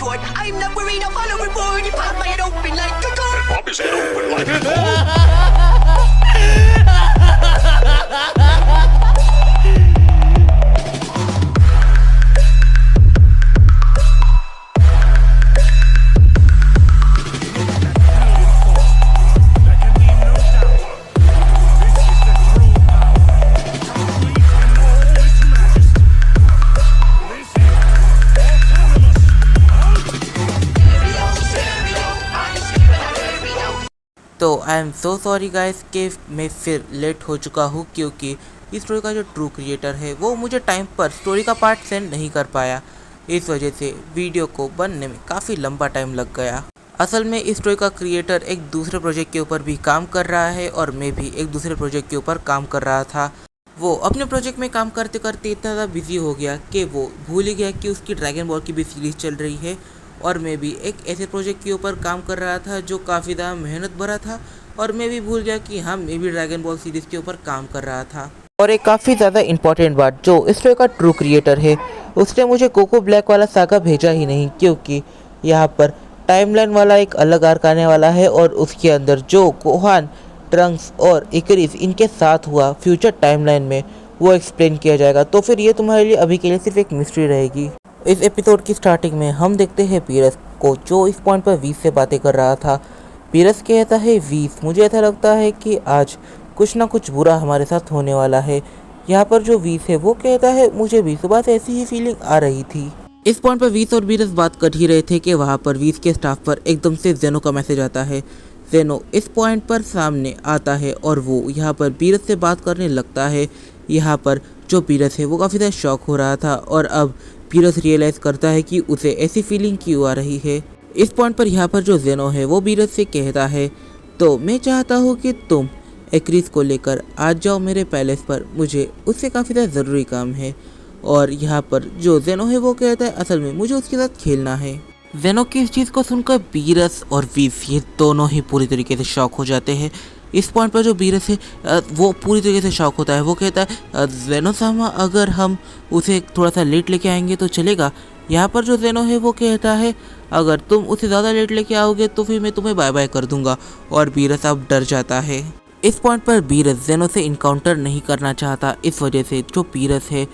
retort. I'm not worried, I'll follow reward. You pop my head open like a gun. And pop his head open like a तो I am so sorry guys कि मैं फिर late हो चुका हूँ, क्योंकि इस story का जो ट्रू क्रिएटर है वो मुझे टाइम पर स्टोरी का पार्ट सेंड नहीं कर पाया। इस वजह से वीडियो को बनने में काफ़ी लंबा टाइम लग गया। असल में इस स्टोरी का क्रिएटर एक दूसरे प्रोजेक्ट के ऊपर भी काम कर रहा है और मैं भी एक दूसरे प्रोजेक्ट के ऊपर काम कर रहा था। वो अपने प्रोजेक्ट में काम करते करते इतना ज़्यादा बिजी हो गया कि वो भूल ही गया कि उसकी ड्रैगन बॉल की भी सीरीज़ चल रही है और मैं भी एक ऐसे प्रोजेक्ट के ऊपर काम कर रहा था जो काफ़ी ज़्यादा मेहनत भरा था। और मैं भी भूल गया कि हाँ, मैं भी ड्रैगन बॉल सीरीज़ के ऊपर काम कर रहा था। और एक काफ़ी ज़्यादा इंपॉर्टेंट बात, जो इस स्टोरी का ट्रू क्रिएटर है उसने मुझे कोको ब्लैक वाला सागा भेजा ही नहीं, क्योंकि यहाँ पर टाइमलाइन वाला एक अलग आर्क आने वाला है और उसके अंदर जो गोहान, ट्रंक्स और इकरिस इनके साथ हुआ फ्यूचर टाइमलाइन में वो एक्सप्लेन किया जाएगा। तो फिर ये तुम्हारे लिए अभी के लिए सिर्फ एक मिस्ट्री रहेगी। इस एपिसोड की स्टार्टिंग में हम देखते हैं पीरस को, जो इस पॉइंट पर वीस से बातें कर रहा था। पीरस कहता है, वीस, मुझे ऐसा लगता है कि आज कुछ ना कुछ बुरा हमारे साथ होने वाला है। यहाँ पर जो वीस है वो कहता है, मुझे भी सुबह से ऐसी ही फीलिंग आ रही थी। इस पॉइंट पर वीस और पीरस बात कर ही रहे थे कि वहाँ पर वीस के स्टाफ पर एकदम से जेनो का मैसेज आता है। जेनो इस पॉइंट पर सामने आता है और वो यहाँ पर पीरस से बात करने लगता है। यहाँ पर जो पीरस है वो काफ़ी ज़्यादा शॉक हो रहा था और अब पीरस रियलाइज़ करता है कि उसे ऐसी फीलिंग क्यों आ रही है। इस पॉइंट पर यहाँ पर जो जेनो है वो पीरस से कहता है, तो मैं चाहता हूँ कि तुम इकरिस को लेकर आ जाओ मेरे पैलेस पर, मुझे उससे काफ़ी ज़्यादा ज़रूरी काम है। और यहाँ पर जो जेनो है वो कहता है, असल में मुझे उसके साथ खेलना है। जेनो की इस चीज़ को सुनकर पीरस और वीस ये दोनों ही पूरी तरीके से शॉक हो जाते हैं। इस पॉइंट पर जो पीरस है वो पूरी तरीके से शॉक होता है। वो कहता है, जेनो सामा, अगर हम उसे थोड़ा सा लेट लेके आएंगे तो चलेगा। यहाँ पर जो जेनो है वो कहता है, अगर तुम उसे ज़्यादा लेट लेके आओगे तो फिर मैं तुम्हें बाय बाय कर दूंगा। और पीरस अब डर जाता है। इस पॉइंट पर पीरस जेनो से इनकाउंटर नहीं करना चाहता। इस वजह से जो पीरस है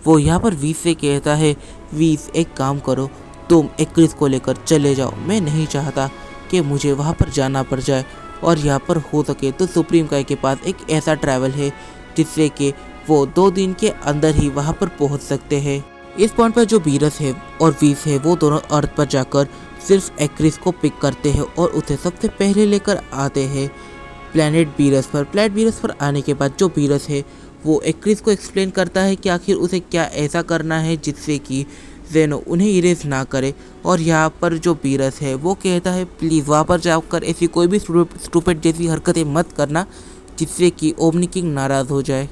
वो यहाँ पर वीस से कहता है, वीस, एक काम करो, तुम इकरिस को लेकर चले जाओ। मैं नहीं चाहता कि मुझे वहाँ पर जाना पड़ जाए। और यहाँ पर हो सके तो सुप्रीम काई के पास एक ऐसा ट्रैवल है जिससे कि वो 2 दिन के अंदर ही वहाँ पर पहुँच सकते हैं। इस पॉइंट पर जो पीरस है और वीस है वो दोनों अर्थ पर जाकर सिर्फ इकरिस को पिक करते हैं और उसे सबसे पहले लेकर आते हैं प्लैनेट पीरस पर। प्लैनेट पीरस पर आने के बाद जो पीरस है वो इकरिस को एक्सप्लेन करता है कि आखिर उसे क्या ऐसा करना है जिससे कि जेनो उन्हें इरेज ना करे। और यहाँ पर जो पीरस है वो कहता है, प्लीज़ वहाँ पर जाकर ऐसी कोई भी स्टूपिड जैसी हरकतें मत करना जिससे कि ओमनी किंग नाराज़ हो जाए।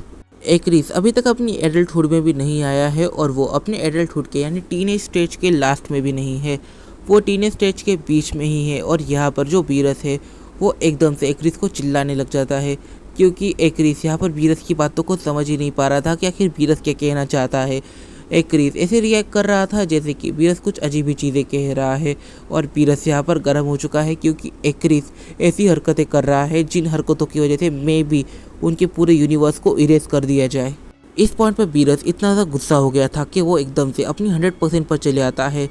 इकरिस अभी तक अपनी एडल्टहुड में भी नहीं आया है और वो अपने एडल्टहुड के यानी टीनेज स्टेज के लास्ट में भी नहीं है, वो टीनेज स्टेज के बीच में ही है। और यहाँ पर जो पीरस है वो एकदम से इकरिस को चिल्लाने लग जाता है, क्योंकि इकरिस यहाँ पर पीरस की बातों को समझ ही नहीं पा रहा था कि आखिर पीरस क्या कहना चाहता है। इकरिस ऐसे रिएक्ट कर रहा था जैसे कि पीरस कुछ अजीब ही चीज़ें कह रहा है और पीरस यहाँ पर गर्म हो चुका है, क्योंकि इकरिस ऐसी हरकतें कर रहा है जिन हरकतों की वजह से मे भी उनके पूरे यूनिवर्स को इरेज कर दिया जाए। इस पॉइंट पर पीरस इतना ज़्यादा गुस्सा हो गया था कि वो एकदम से अपनी 100% पर चले आता है।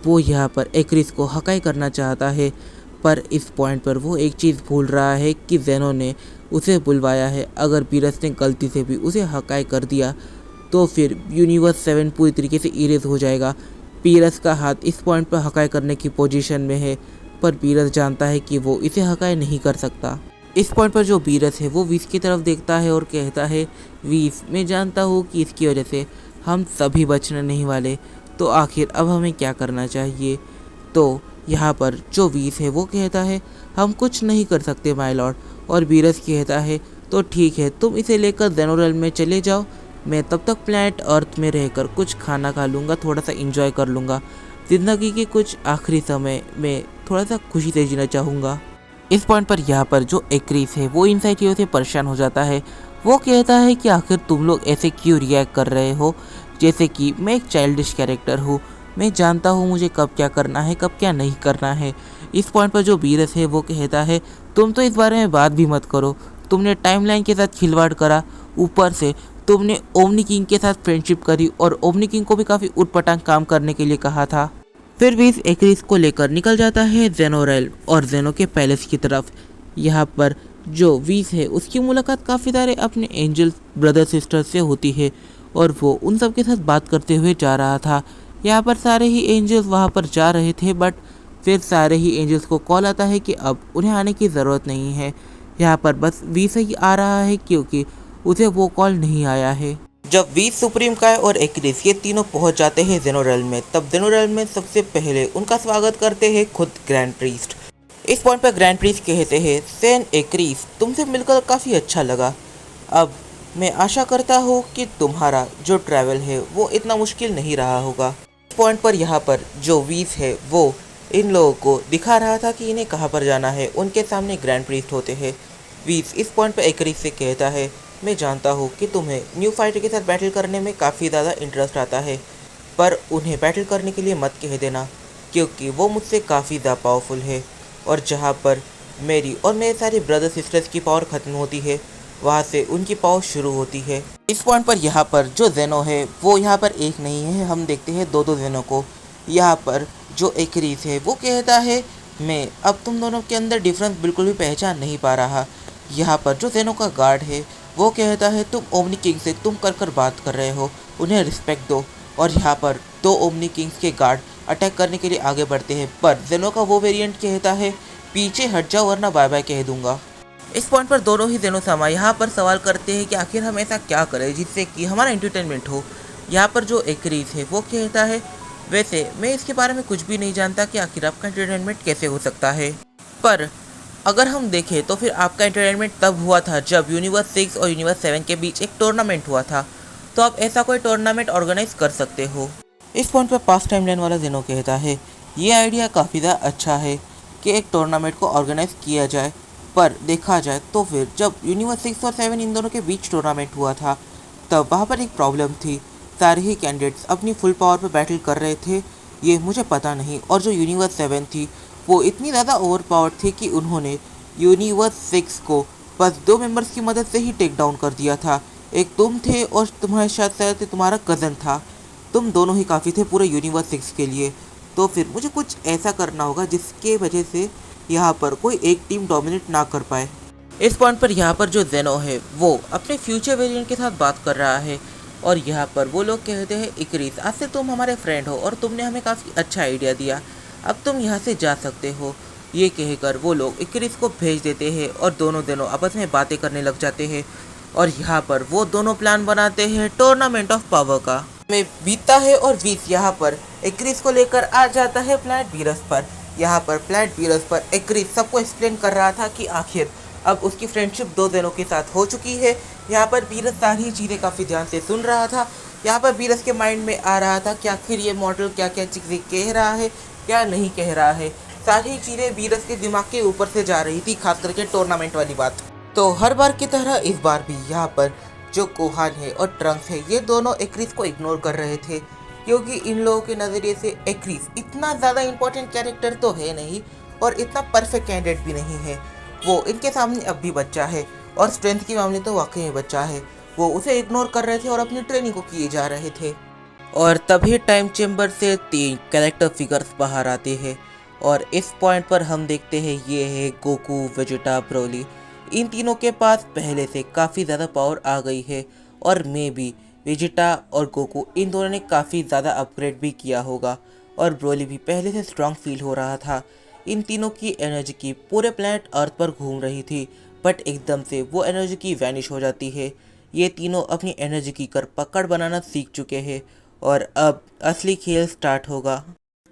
वो यहाँ पर इकरिस को हकाई करना चाहता है, पर इस पॉइंट पर वो एक चीज़ भूल रहा है कि जेनो ने उसे बुलवाया है। अगर पीरस ने गलती से भी उसे हकाई कर दिया तो फिर यूनिवर्स 7 पूरी तरीके से इरेज हो जाएगा। पीरस का हाथ इस पॉइंट पर हकाई करने की पोजीशन में है, पर पीरस जानता है कि वो इसे हकाई नहीं कर सकता। इस पॉइंट पर जो पीरस है वो वीस की तरफ देखता है और कहता है, वीस, मैं जानता हूँ कि इसकी वजह से हम सभी बचने नहीं वाले, तो आखिर अब हमें क्या करना चाहिए। तो यहाँ पर जो वीस है वो कहता है, हम कुछ नहीं कर सकते माय लॉर्ड। और पीरस कहता है, तो ठीक है, तुम इसे लेकर जेनो रेल्म में चले जाओ, मैं तब तक प्लैनेट अर्थ में रहकर कुछ खाना खा लूँगा, थोड़ा सा इंजॉय कर लूँगा। ज़िंदगी के कुछ आखिरी समय में थोड़ा सा खुशी से जीना चाहूँगा। इस पॉइंट पर यहाँ पर जो इकरिस है वो इन सारी चीज़ों से परेशान हो जाता है। वो कहता है कि आखिर तुम लोग ऐसे क्यों रिएक्ट कर रहे हो, जैसे कि मैं एक चाइल्डिश कैरेक्टर हूँ, मैं जानता हूँ मुझे कब क्या करना है, कब क्या नहीं करना है। इस पॉइंट पर जो बीरस है वो कहता है तुम तो इस बारे में बात भी मत करो, तुमने टाइमलाइन के साथ खिलवाड़ करा, ऊपर से तुमने ओमनी किंग के साथ फ्रेंडशिप करी और ओमनी किंग को भी काफ़ी उटपटांग काम करने के लिए कहा था। फिर भी इस एक्रिस को लेकर निकल जाता है जेनो रेल्म और जेनो के पैलेस की तरफ। यहाँ पर जो वीस है उसकी मुलाकात काफ़ी सारे अपने एंजल ब्रदर सिस्टर से होती है और वो उन सब के साथ बात करते हुए जा रहा था। यहाँ पर सारे ही एंजल्स वहाँ पर जा रहे थे, बट फिर सारे ही एंजल्स को कॉल आता है कि अब उन्हें आने की ज़रूरत नहीं है। यहाँ पर बस वीस ही आ रहा है क्योंकि उसे वो कॉल नहीं आया है। जब वीस, सुप्रीम काय और एक्रिस ये तीनों पहुंच जाते हैं जेनो रेल्म में, तब जेनो रेल्म में सबसे पहले उनका स्वागत करते हैं खुद ग्रैंड प्रीस्ट। इस पॉइंट पर ग्रैंड प्रीस्ट कहते हैं सेन एक्रिस, तुमसे मिलकर काफ़ी अच्छा लगा। अब मैं आशा करता हूँ कि तुम्हारा जो ट्रैवल है वो इतना मुश्किल नहीं रहा होगा। इस पॉइंट पर यहाँ पर जो वीस है वो इन लोगों को दिखा रहा था कि इन्हें कहाँ पर जाना है। उनके सामने ग्रैंड प्रीस्ट होते हैं। वीस इस पॉइंट पर एक्रिस से कहता है मैं जानता हूँ कि तुम्हें न्यू फाइटर के साथ बैटल करने में काफ़ी ज़्यादा इंटरेस्ट आता है, पर उन्हें बैटल करने के लिए मत कह देना क्योंकि वो मुझसे काफ़ी ज़्यादा पावरफुल है और जहाँ पर मेरी और मेरे सारे ब्रदर सिस्टर्स की पावर ख़त्म होती है वहाँ से उनकी पावर शुरू होती है। इस पॉइंट पर यहाँ पर जो जेनो है वो यहाँ पर एक नहीं है, हम देखते हैं दो जेनो को। यहाँ पर जो एक्रिस है वो कहता है मैं अब तुम दोनों के अंदर डिफरेंस बिल्कुल भी पहचान नहीं पा रहा। यहाँ पर जो जेनो का गार्ड है वो कहता है तुम ओमनी किंग से तुम कर बात कर रहे हो, उन्हें रिस्पेक्ट दो। और यहाँ पर दो ओमनी किंग्स के गार्ड अटैक करने के लिए आगे बढ़ते हैं, पर जेनो का वो वेरिएंट कहता है पीछे हट जाओ वरना बाय बाय कह दूंगा। इस पॉइंट पर दोनों ही जेनो सामा यहाँ पर सवाल करते हैं कि आखिर हम ऐसा क्या करें जिससे कि हमारा एंटरटेनमेंट हो। यहाँ पर जो एक्रिस है वो कहता है वैसे मैं इसके बारे में कुछ भी नहीं जानता कि आखिर आपका एंटरटेनमेंट कैसे हो सकता है, पर अगर हम देखें तो फिर आपका एंटरटेनमेंट तब हुआ था जब यूनिवर्स 6 और यूनिवर्स 7 के बीच एक टूर्नामेंट हुआ था, तो आप ऐसा कोई टूर्नामेंट ऑर्गेनाइज कर सकते हो। इस पॉइंट पर पास्ट टाइमलाइन वाला जेनो कहता है ये आइडिया काफ़ी ज़्यादा अच्छा है कि एक टूर्नामेंट को ऑर्गेनाइज किया जाए, पर देखा जाए तो फिर जब यूनिवर्स 6 और 7 इन दोनों के बीच टूर्नामेंट हुआ था तब वहाँ पर एक प्रॉब्लम थी, सारे ही कैंडिडेट्स अपनी फुल पावर पर बैटल कर रहे थे, ये मुझे पता नहीं। और जो यूनिवर्स 7 थी वो इतनी ज़्यादा ओवर पावर थी कि उन्होंने यूनिवर्स 6 को बस 2 मेंबर्स की मदद से ही टेक डाउन कर दिया था। एक तुम थे और तुम्हारे शायद तुम्हारा कज़न था, तुम दोनों ही काफ़ी थे पूरे यूनिवर्स 6 के लिए। तो फिर मुझे कुछ ऐसा करना होगा जिसके वजह से यहाँ पर कोई एक टीम डोमिनेट ना कर पाए। इस पॉइंट पर यहाँ पर जो जेनो है वो अपने फ्यूचर वेरिएंट के साथ बात कर रहा है और यहाँ पर वो लोग कहते हैं इक्रिस आज से तुम हमारे फ्रेंड हो और तुमने हमें काफ़ी अच्छा आइडिया दिया, अब तुम यहाँ से जा सकते हो। ये कहकर वो लोग इक्रिस को भेज देते हैं और दोनों आपस में बातें करने लग जाते हैं और यहाँ पर वो दोनों प्लान बनाते हैं टूर्नामेंट ऑफ पावर का। में बीतता है और वीस यहाँ पर इक्रिस को लेकर आ जाता है प्लैनेट बीरस पर। यहाँ पर प्लैनेट बीरस पर इक्रिस सबको एक्सप्लेन कर रहा था कि आखिर अब उसकी फ्रेंडशिप दो जेनो के साथ हो चुकी है। यहाँ पर बीरस सारी चीज़ें काफ़ी ध्यान से सुन रहा था। यहाँ पर बीरस के माइंड में आ रहा था कि आखिर ये मॉडल क्या क्या चीज़ें कह रहा है क्या नहीं कह रहा है। सारी चीज़ें बीरस के दिमाग के ऊपर से जा रही थी, खास करके टूर्नामेंट वाली बात। तो हर बार की तरह इस बार भी यहाँ पर जो कोहान है और ट्रंक्स है ये दोनों एक्रिस को इग्नोर कर रहे थे, क्योंकि इन लोगों के नज़रिए से एक्रिस इतना ज़्यादा इम्पोर्टेंट कैरेक्टर तो है नहीं और इतना परफेक्ट कैंडिडेट भी नहीं है। वो इनके सामने अब भी बच्चा है और स्ट्रेंथ के मामले तो वाकई में बच्चा है। वो उसे इग्नोर कर रहे थे और अपनी ट्रेनिंग को किए जा रहे थे। और तभी टाइम चेम्बर से 3 कैरेक्टर फिगर्स बाहर आते हैं और इस पॉइंट पर हम देखते हैं ये है गोकू, वेजिटा, ब्रोली। इन तीनों के पास पहले से काफ़ी ज़्यादा पावर आ गई है और मे बी वेजिटा और गोकू इन दोनों ने काफ़ी ज़्यादा अपग्रेड भी किया होगा और ब्रोली भी पहले से स्ट्रांग फील हो रहा था। इन तीनों की एनर्जी की पूरे प्लैनेट अर्थ पर घूम रही थी, बट एकदम से वो एनर्जी की वैनिश हो जाती है। ये तीनों अपनी एनर्जी की कर पकड़ बनाना सीख चुके हैं और अब असली खेल स्टार्ट होगा।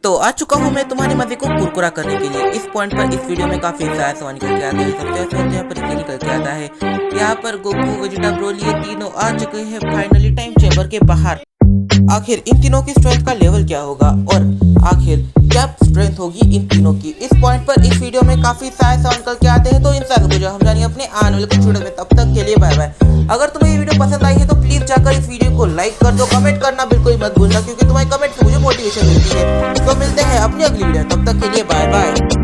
तो आ चुका हूँ मैं तुम्हारे मजे को कुरकुरा करने के लिए। इस पॉइंट पर इस वीडियो में काफी सारा सवाल निकल के आते हैं। सबसे अच्छा यहाँ पर ये निकल के आता है, यहाँ पर गोकू, वेजिटा, ब्रोली ये तीनों आ चुके हैं फाइनली टाइम चेम्बर के बाहर। आखिर इन तीनों की स्ट्रेंथ का लेवल क्या होगा और आखिर क्या स्ट्रेंथ होगी इन तीनों की। इस पॉइंट पर इस वीडियो में काफी सारे सवाल निकल के आते हैं, तो इन सारों को जो हम जानिए अपने आने वाले कुछ वीडियो में। तब तक के लिए बाय बाय। अगर तुम्हें ये वीडियो पसंद आई है तो प्लीज प्लीज जाकर इस वीडियो को लाइक कर दो, कमेंट करना बिल्कुल मत भूलना क्योंकि तुम्हारे कमेंट से मुझे मोटिवेशन मिलती है। तो मिलते हैं अपनी अगली वीडियो, तब तक के लिए बाय बाय।